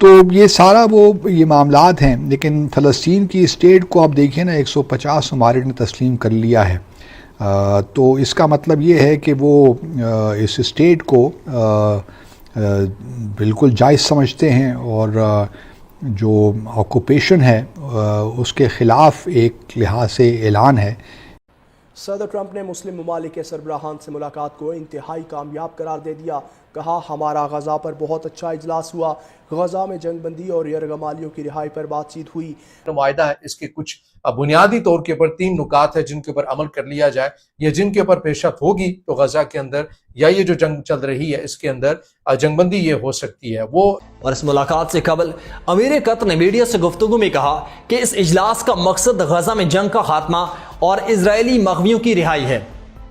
تو یہ سارا یہ معاملات ہیں، لیکن فلسطین کی اسٹیٹ کو آپ دیکھیں نا 150 ممالک نے تسلیم کر لیا ہے، تو اس کا مطلب یہ ہے کہ وہ اس اسٹیٹ کو بالکل جائز سمجھتے ہیں، اور جو آکوپیشن ہے اس کے خلاف ایک لحاظ سے اعلان ہے۔ صدر ٹرمپ نے مسلم ممالک کے سربراہان سے ملاقات کو انتہائی کامیاب قرار دے دیا، کہا ہمارا غزہ پر بہت اچھا اجلاس ہوا، غزہ میں جنگ بندی اور یرغمالیوں کی رہائی پر بات چیت ہوئی۔ معاہدہ ہے، اس کے کچھ بنیادی طور کے اوپر 3 نکات ہیں جن کے اوپر عمل کر لیا جائے، یا جن کے اوپر پیش رفت ہوگی تو غزہ کے اندر یا یہ جو جنگ چل رہی ہے اس کے اندر جنگ بندی یہ ہو سکتی ہے۔ اور اس ملاقات سے قبل امیر قطر نے میڈیا سے گفتگو میں کہا کہ اس اجلاس کا مقصد غزہ میں جنگ کا خاتمہ اور اسرائیلی مغویوں کی رہائی ہے،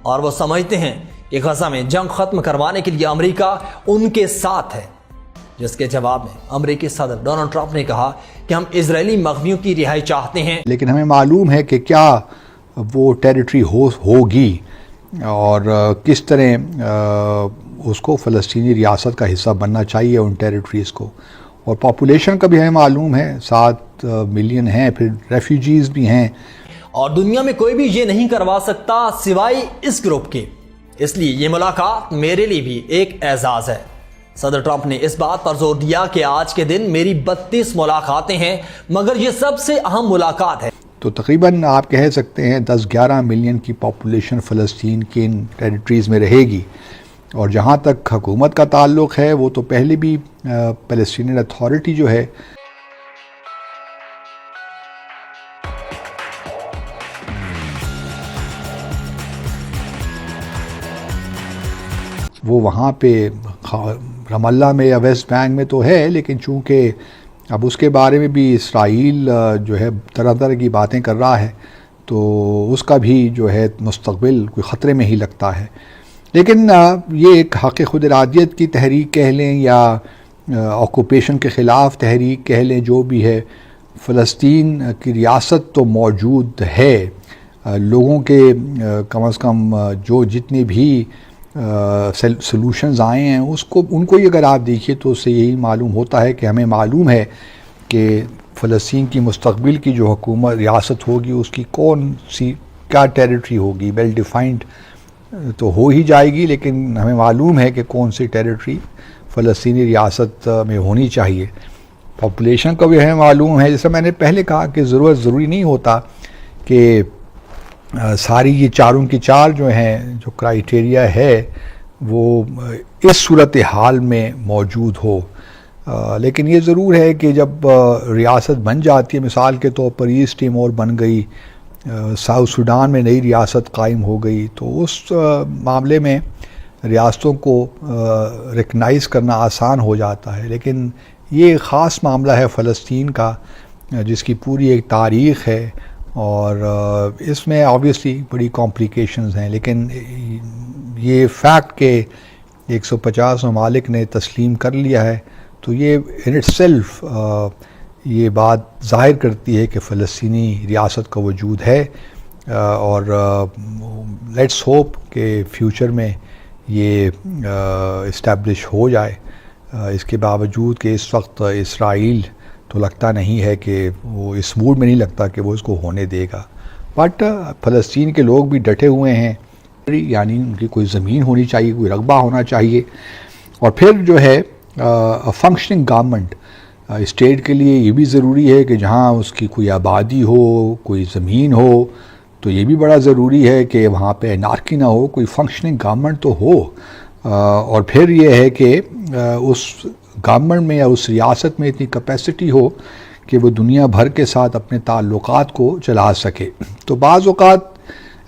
اور وہ سمجھتے ہیں کہ غزہ میں جنگ ختم کروانے کے لیے امریکہ ان کے ساتھ ہے، جس کے جواب میں امریکی صدر ڈونلڈ ٹرمپ نے کہا کہ ہم اسرائیلی مغویوں کی رہائی چاہتے ہیں، لیکن ہمیں معلوم ہے کہ کیا وہ ٹیریٹری ہوگی اور کس طرح اس کو فلسطینی ریاست کا حصہ بننا چاہیے ان ٹیریٹریز کو، اور پاپولیشن کا بھی ہمیں معلوم ہے 7 ملین ہیں، پھر ریفیوجیز بھی ہیں، اور دنیا میں کوئی بھی یہ نہیں کروا سکتا سوائے اس گروپ کے، اس لیے یہ ملاقات میرے لیے بھی ایک اعزاز ہے۔ صدر ٹرمپ نے اس بات پر زور دیا کہ آج کے دن میری 32 ملاقاتیں ہیں، مگر یہ سب سے اہم ملاقات ہے۔ تو تقریباً آپ کہہ سکتے ہیں 10-11 ملین کی پاپولیشن فلسطین کی ان ٹیریٹریز میں رہے گی، اور جہاں تک حکومت کا تعلق ہے وہ تو پہلے بھی پیلسٹینین اتھارٹی جو ہے وہ وہاں پہ رام اللہ میں یا ویسٹ بینک میں تو ہے، لیکن چونکہ اب اس کے بارے میں بھی اسرائیل جو ہے طرح طرح کی باتیں کر رہا ہے، تو اس کا بھی جو ہے مستقبل کوئی خطرے میں ہی لگتا ہے۔ لیکن یہ ایک حق خود ارادیت کی تحریک کہہ لیں یا آکوپیشن کے خلاف تحریک کہہ لیں، جو بھی ہے، فلسطین کی ریاست تو موجود ہے۔ لوگوں کے کم از کم جو جتنے بھی سلوشنز آئے ہیں ان کو ہی اگر آپ دیکھیے تو اس سے یہی معلوم ہوتا ہے کہ ہمیں معلوم ہے کہ فلسطین کی مستقبل کی جو حکومت ریاست ہوگی اس کی کون سی کیا ٹیریٹری ہوگی، ویل ڈیفائنڈ تو ہو ہی جائے گی، لیکن ہمیں معلوم ہے کہ کون سی ٹیریٹری فلسطینی ریاست میں ہونی چاہیے۔ پاپولیشن کا بھی ہمیں معلوم ہے، جیسے میں نے پہلے کہا کہ ضروری نہیں ہوتا کہ ساری یہ چاروں کی چار جو ہیں جو کرائیٹیریا ہے وہ اس صورتحال میں موجود ہو، لیکن یہ ضرور ہے کہ جب ریاست بن جاتی ہے، مثال کے طور پر ایسٹ ٹیمور بن گئی، ساؤتھ سوڈان میں نئی ریاست قائم ہو گئی، تو اس معاملے میں ریاستوں کو ریکگنائز کرنا آسان ہو جاتا ہے، لیکن یہ خاص معاملہ ہے فلسطین کا جس کی پوری ایک تاریخ ہے، اور اس میں آبویسلی بڑی کمپلیکیشنز ہیں، لیکن یہ فیکٹ کہ 150 ممالک نے تسلیم کر لیا ہے تو یہ ان اٹ سیلف یہ بات ظاہر کرتی ہے کہ فلسطینی ریاست کا وجود ہے، اور لیٹس ہوپ کہ فیوچر میں یہ اسٹیبلش ہو جائے، اس کے باوجود کہ اس وقت اسرائیل تو لگتا نہیں ہے کہ وہ اس موڈ میں نہیں لگتا کہ وہ اس کو ہونے دے گا، بٹ فلسطین کے لوگ بھی ڈٹے ہوئے ہیں، یعنی ان کی کوئی زمین ہونی چاہیے، کوئی رقبہ ہونا چاہیے، اور پھر جو ہے فنکشننگ گورنمنٹ اسٹیٹ کے لیے یہ بھی ضروری ہے کہ جہاں اس کی کوئی آبادی ہو، کوئی زمین ہو، تو یہ بھی بڑا ضروری ہے کہ وہاں پہ انارکی نہ ہو، کوئی فنکشننگ گورنمنٹ تو ہو، اور پھر یہ ہے کہ اس گورنمنٹ میں یا اس ریاست میں اتنی کیپیسٹی ہو کہ وہ دنیا بھر کے ساتھ اپنے تعلقات کو چلا سکے۔ تو بعض اوقات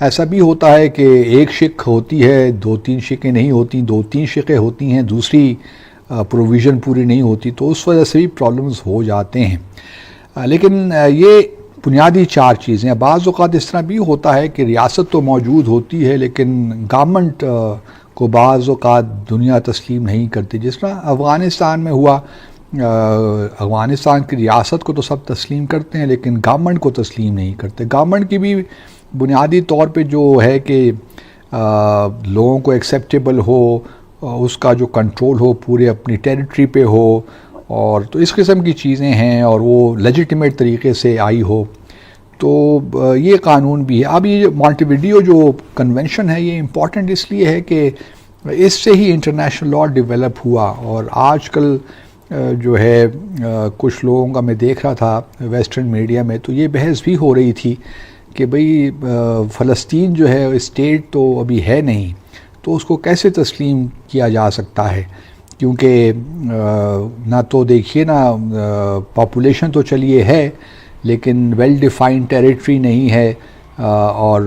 ایسا بھی ہوتا ہے کہ ایک شق ہوتی ہے، 2-3 شقیں نہیں ہوتی، 2-3 شقیں ہوتی ہیں، دوسری پروویژن پوری نہیں ہوتی، تو اس وجہ سے بھی پرابلمز ہو جاتے ہیں۔ لیکن یہ بنیادی 4 چیزیں ہیں۔ بعض اوقات اس طرح بھی ہوتا ہے کہ ریاست تو موجود ہوتی ہے لیکن گورنمنٹ کو بعض اوقات دنیا تسلیم نہیں کرتی، جس طرح افغانستان میں ہوا۔ افغانستان کی ریاست کو تو سب تسلیم کرتے ہیں لیکن گورنمنٹ کو تسلیم نہیں کرتے۔ گورنمنٹ کی بھی بنیادی طور پہ جو ہے کہ لوگوں کو ایکسیپٹیبل ہو، اس کا جو کنٹرول ہو پورے اپنی ٹیریٹری پہ ہو، اور تو اس قسم کی چیزیں ہیں اور وہ لیجیٹیمیٹ طریقے سے آئی ہو تو یہ قانون بھی ہے. اب یہ مونٹیویڈیو جو کنونشن ہے یہ امپورٹنٹ اس لیے ہے کہ اس سے ہی انٹرنیشنل لاء ڈیولپ ہوا. اور آج کل جو ہے کچھ لوگوں کا میں دیکھ رہا تھا ویسٹرن میڈیا میں تو یہ بحث بھی ہو رہی تھی کہ بھئی فلسطین جو ہے اسٹیٹ تو ابھی ہے نہیں تو اس کو کیسے تسلیم کیا جا سکتا ہے, کیونکہ نہ تو دیکھیے نا پاپولیشن تو چلیے ہے لیکن ویل ڈیفائنڈ ٹیریٹری نہیں ہے, اور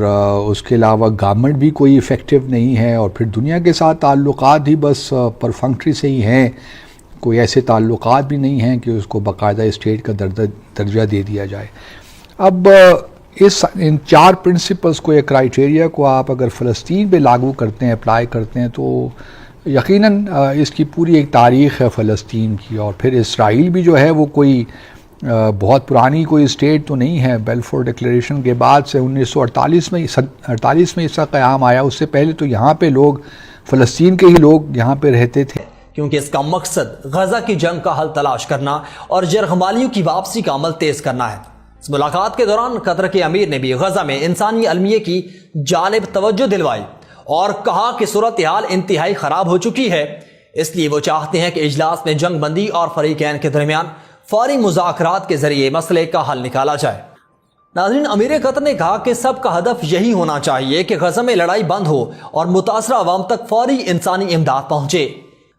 اس کے علاوہ گورنمنٹ بھی کوئی افیکٹو نہیں ہے, اور پھر دنیا کے ساتھ تعلقات بھی بس پرفنکٹری سے ہی ہیں, کوئی ایسے تعلقات بھی نہیں ہیں کہ اس کو باقاعدہ اسٹیٹ کا درجہ دے دیا جائے. اب ان 4 پرنسپلز کو یا کرائیٹیریا کو آپ اگر فلسطین پہ لاگو کرتے ہیں, اپلائی کرتے ہیں تو یقیناً اس کی پوری ایک تاریخ ہے فلسطین کی. اور پھر اسرائیل بھی جو ہے وہ کوئی بہت پرانی کوئی اسٹیٹ تو نہیں ہے. بیلفور ڈکلیریشن کے بعد سے 1948 میں اس کا قیام آیا, اس سے پہلے تو یہاں پہ لوگ فلسطین کے ہی لوگ یہاں پہ رہتے تھے, کیونکہ اس کا مقصد غزہ کی جنگ کا حل تلاش کرنا اور یرغمالیوں کی واپسی کا عمل تیز کرنا ہے. اس ملاقات کے دوران قطر کے امیر نے بھی غزہ میں انسانی المیہ کی جانب توجہ دلوائی اور کہا کہ صورتحال انتہائی خراب ہو چکی ہے, اس لیے وہ چاہتے ہیں کہ اجلاس میں جنگ بندی اور فریقین کے درمیان فوری مذاکرات کے ذریعے مسئلے کا حل نکالا جائے. ناظرین, امیر قطر نے کہا کہ سب کا ہدف یہی ہونا چاہیے کہ غزہ میں لڑائی بند ہو اور متاثرہ عوام تک فوری انسانی امداد پہنچے.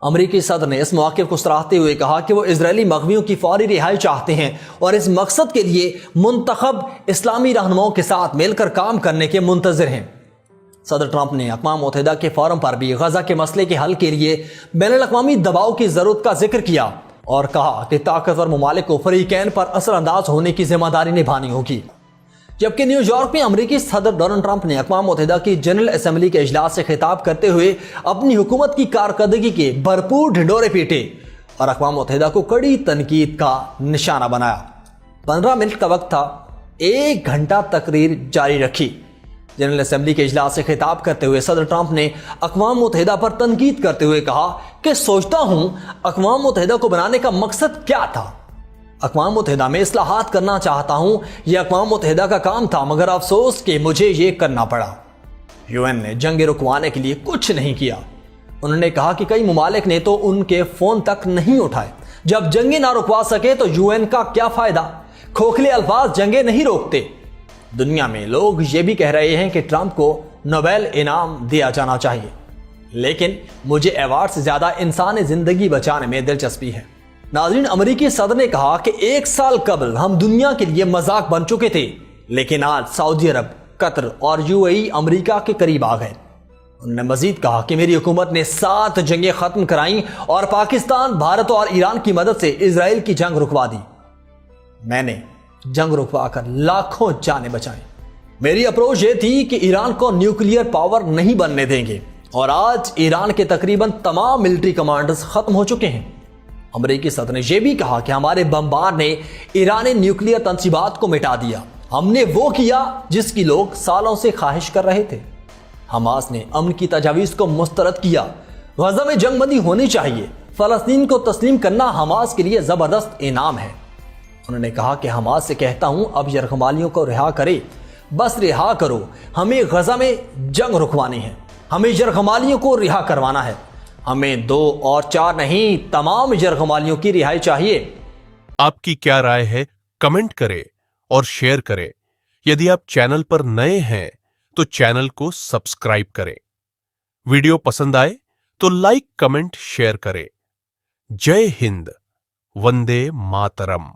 امریکی صدر نے اس موقف کو سراہتے ہوئے کہا کہ وہ اسرائیلی مغویوں کی فوری رہائی چاہتے ہیں اور اس مقصد کے لیے منتخب اسلامی رہنماؤں کے ساتھ مل کر کام کرنے کے منتظر ہیں. صدر ٹرمپ نے اقوام متحدہ کے فورم پر بھی غزہ کے مسئلے کے حل کے لیے بین الاقوامی دباؤ کی ضرورت کا ذکر کیا اور کہا کہ طاقتور ممالک کو فریقین پر اثر انداز ہونے کی ذمہ داری نبھانی ہوگی. جبکہ نیو یارک میں امریکی صدر ڈونلڈ ٹرمپ نے اقوام متحدہ کی جنرل اسمبلی کے اجلاس سے خطاب کرتے ہوئے اپنی حکومت کی کارکردگی کے بھرپور ڈھنڈورے پیٹے اور اقوام متحدہ کو کڑی تنقید کا نشانہ بنایا. 15 منٹ کا وقت تھا, 1 گھنٹہ تقریر جاری رکھی. جنرل اسمبلی کے اجلاس سے خطاب کرتے ہوئے صدر ٹرمپ نے اقوام متحدہ پر تنقید کرتے ہوئے کہا کہ سوچتا ہوں اقوام متحدہ کو بنانے کا مقصد کیا تھا. اقوام متحدہ میں اصلاحات کرنا چاہتا ہوں, یہ اقوام متحدہ کا کام تھا, مگر افسوس کہ مجھے یہ کرنا پڑا. UN نے جنگ رکوانے کے لیے کچھ نہیں کیا. انہوں نے کہا کہ کئی ممالک نے تو ان کے فون تک نہیں اٹھائے. جب جنگیں نہ رکوا سکے تو UN کا کیا فائدہ؟ کھوکھلے الفاظ جنگیں نہیں روکتے. دنیا میں لوگ یہ بھی کہہ رہے ہیں کہ ٹرمپ کو نوبل انعام دیا جانا چاہیے, لیکن مجھے ایوارڈ سے زیادہ انسانی زندگی بچانے میں دلچسپی ہے. ناظرین, امریکی صدر نے کہا کہ 1 سال قبل ہم دنیا کے لیے مذاق بن چکے تھے, لیکن آج سعودی عرب, قطر اور UAE امریکہ کے قریب آ گئے. انہوں نے مزید کہا کہ میری حکومت نے 7 جنگیں ختم کرائیں اور پاکستان, بھارت اور ایران کی مدد سے اسرائیل کی جنگ رکوا دی. میں نے جنگ رکوا کر لاکھوں جانیں بچائیں. میری اپروچ یہ تھی کہ ایران کو نیوکلیئر پاور نہیں بننے دیں گے, اور آج ایران کے تقریباً تمام ملٹری کمانڈرز ختم ہو چکے ہیں. امریکی صدر نے یہ بھی کہا کہ ہمارے بمبار نے ایرانی نیوکلیئر تنصیبات کو مٹا دیا. ہم نے وہ کیا جس کی لوگ سالوں سے خواہش کر رہے تھے. حماس نے امن کی تجاویز کو مسترد کیا. غزہ میں جنگ بندی ہونی چاہیے. فلسطین کو تسلیم کرنا حماس کے لیے زبردست انعام ہے. انہوں نے کہا کہ حماس سے کہتا ہوں اب یرغمالیوں کو رہا کرے, بس رہا کرو. ہمیں غزہ میں جنگ رکوانی ہے, ہمیں یرغمالیوں کو رہا کروانا ہے. ہمیں 2 اور 4 نہیں, تمام یرغمالیوں کی رہائی چاہیے. آپ کی کیا رائے ہے؟ کمنٹ کریں اور شیئر کریں. یدی آپ چینل پر نئے ہیں تو چینل کو سبسکرائب کریں. ویڈیو پسند آئے تو لائک, کمنٹ, شیئر کریں. جے ہند, وندے ماترم.